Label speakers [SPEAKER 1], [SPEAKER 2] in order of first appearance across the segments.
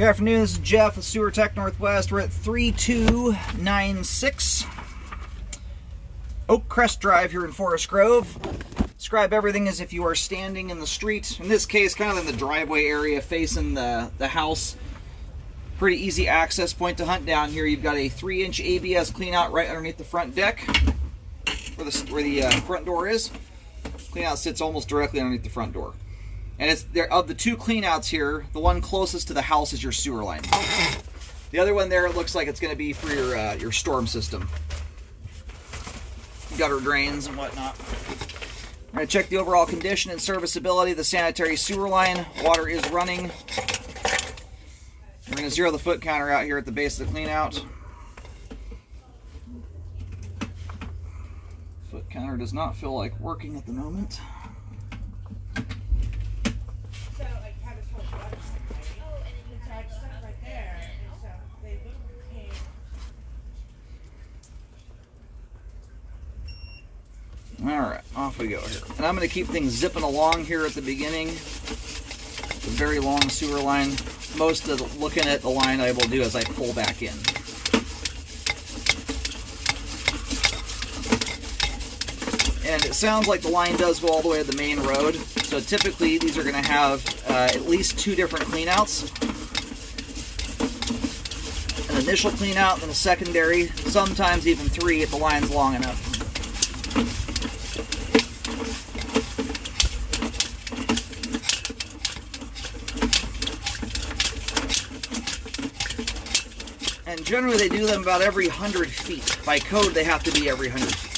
[SPEAKER 1] Good afternoon, this is Jeff with Sewer Tech Northwest. We're at 3296 Oak Crest Drive here in Forest Grove. Describe everything as if you are standing in the street. In this case, kind of in the driveway area facing the house. Pretty easy access point to hunt down here. You've got a 3-inch ABS cleanout right underneath the front deck where the front door is. Cleanout sits almost directly underneath the front door. And it's there of the two cleanouts here, the one closest to the house is your sewer line. The other one there, it looks like it's going to be for your storm system, gutter drains and whatnot. We're going to check the overall condition and serviceability of the sanitary sewer line. Water is running. We're going to zero the foot counter out here at the base of the cleanout. Foot counter does not feel like working at the moment. Alright, off we go here. And I'm going to keep things zipping along here at the beginning. It's a very long sewer line. Most of looking at the line I will do as I pull back in. And it sounds like the line does go all the way to the main road. So typically these are going to have at least 2 different cleanouts. An initial cleanout and a secondary, sometimes even 3 if the line's long enough. And generally they do them about every 100 feet. By code, they have to be every 100 feet.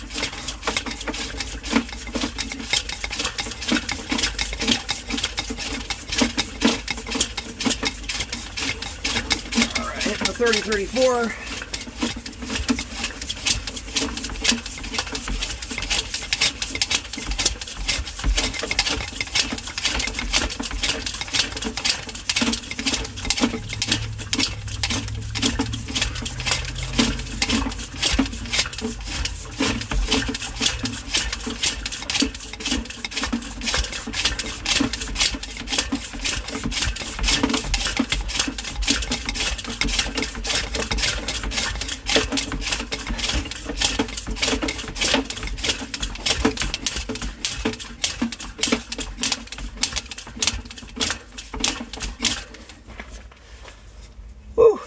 [SPEAKER 1] All right, hitting the 30-34. Whew.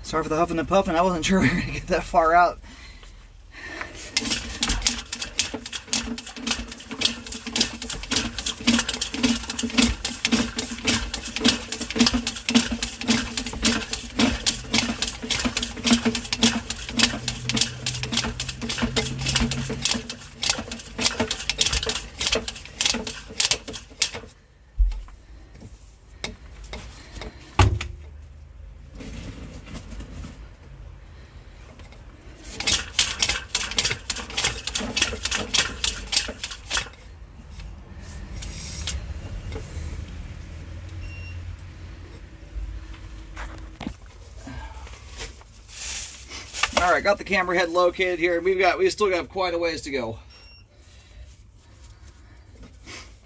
[SPEAKER 1] Sorry for the huffing and puffing. I wasn't sure we were going to get that far out. All right, got the camera head located here. We still got quite a ways to go.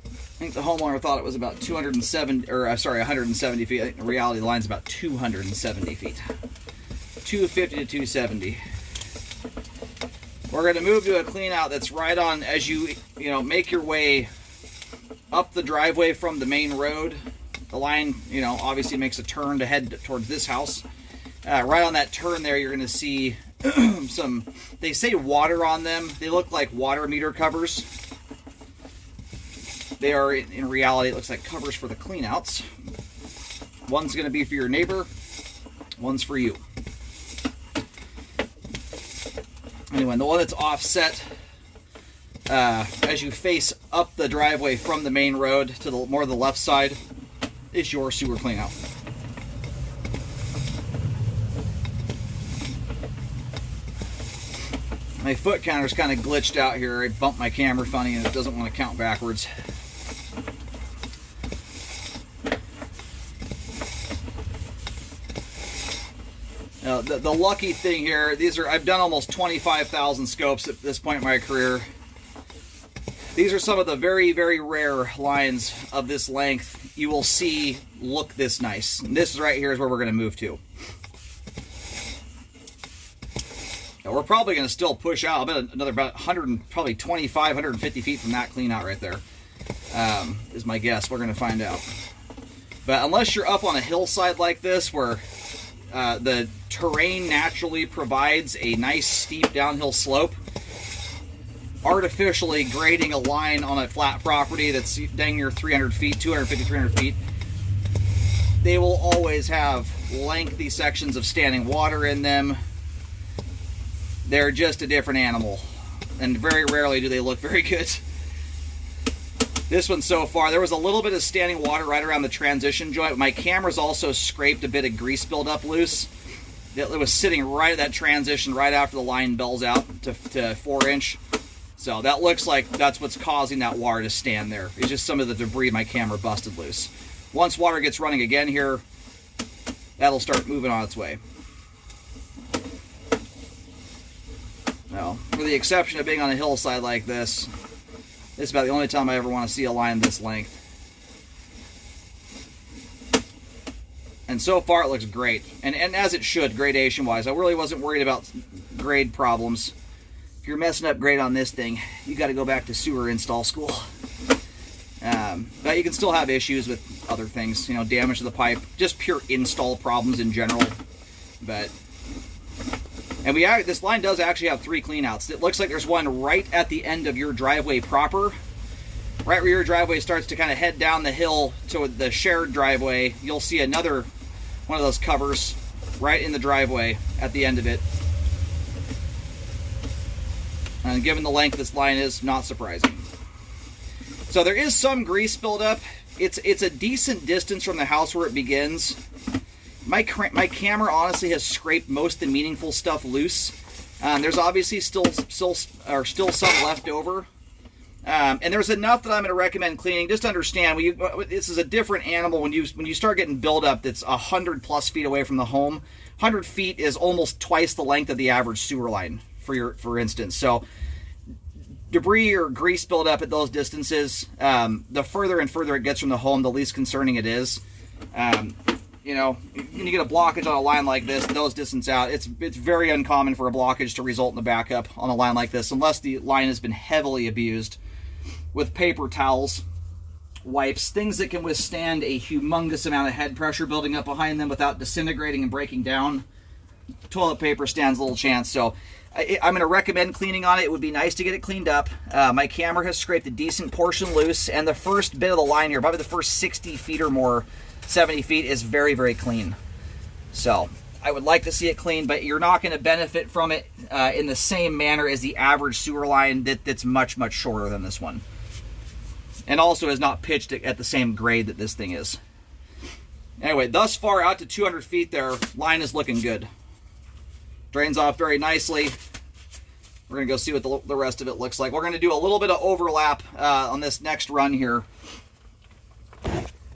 [SPEAKER 1] I think the homeowner thought it was about 170 feet. I think the reality the line's about 270 feet. 250 to 270. We're going to move to a clean out that's right on as you make your way up the driveway from the main road. The line, obviously makes a turn to head towards this house. Right on that turn there, you're going to see some, they say water on them. They look like water meter covers. They are, in reality, it looks like covers for the cleanouts. One's going to be for your neighbor. One's for you. Anyway, the one that's offset, as you face up the driveway from the main road to the more the left side, is your sewer cleanout. My foot counter's kind of glitched out here. I bumped my camera funny and it doesn't want to count backwards. The lucky thing here, I've done almost 25,000 scopes at this point in my career. These are some of the very, very rare lines of this length you will see look this nice. And this right here is where we're going to move to. Now, we're probably going to still push out another about 100, probably 25, 150 feet from that clean out right there. Is my guess. We're going to find out. But unless you're up on a hillside like this where the terrain naturally provides a nice steep downhill slope, artificially grading a line on a flat property that's dang near 300 feet, 250, 300 feet, they will always have lengthy sections of standing water in them. They're just a different animal, and very rarely do they look very good. This one so far, there was a little bit of standing water right around the transition joint. My camera's also scraped a bit of grease buildup loose. It was sitting right at that transition right after the line bells out to 4-inch. So that looks like that's what's causing that water to stand there. It's just some of the debris my camera busted loose. Once water gets running again here, that'll start moving on its way. Now, with the exception of being on a hillside like this, this is about the only time I ever want to see a line this length. And so far it looks great. And as it should, gradation-wise. I really wasn't worried about grade problems. If you're messing up grade on this thing, you got to go back to sewer install school. But you can still have issues with other things, you know, damage to the pipe, just pure install problems in general. And this line does actually have 3 cleanouts. It looks like there's one right at the end of your driveway proper. Right where your driveway starts to kind of head down the hill to the shared driveway, you'll see another one of those covers right in the driveway at the end of it. And given the length this line is, not surprising. So there is some grease buildup. It's a decent distance from the house where it begins. My camera honestly has scraped most of the meaningful stuff loose. There's obviously still some left over. And there's enough that I'm going to recommend cleaning. Just understand, this is a different animal. When you start getting buildup that's 100+ feet away from the home, 100 feet is almost twice the length of the average sewer line, for instance. So debris or grease buildup at those distances, the further and further it gets from the home, the least concerning it is. You know, when you get a blockage on a line like this, those distance out, it's very uncommon for a blockage to result in a backup on a line like this, unless the line has been heavily abused with paper towels, wipes, things that can withstand a humongous amount of head pressure building up behind them without disintegrating and breaking down. Toilet paper stands a little chance. So I'm going to recommend cleaning on it. It would be nice to get it cleaned up. My camera has scraped a decent portion loose, and the first bit of the line here, probably the first 60 feet or more, 70 feet, is very, very clean. So I would like to see it clean, but you're not going to benefit from it in the same manner as the average sewer line that's much, much shorter than this one. And also is not pitched at the same grade that this thing is. Anyway, thus far out to 200 feet there, line is looking good. Drains off very nicely. We're going to go see what the rest of it looks like. We're going to do a little bit of overlap on this next run here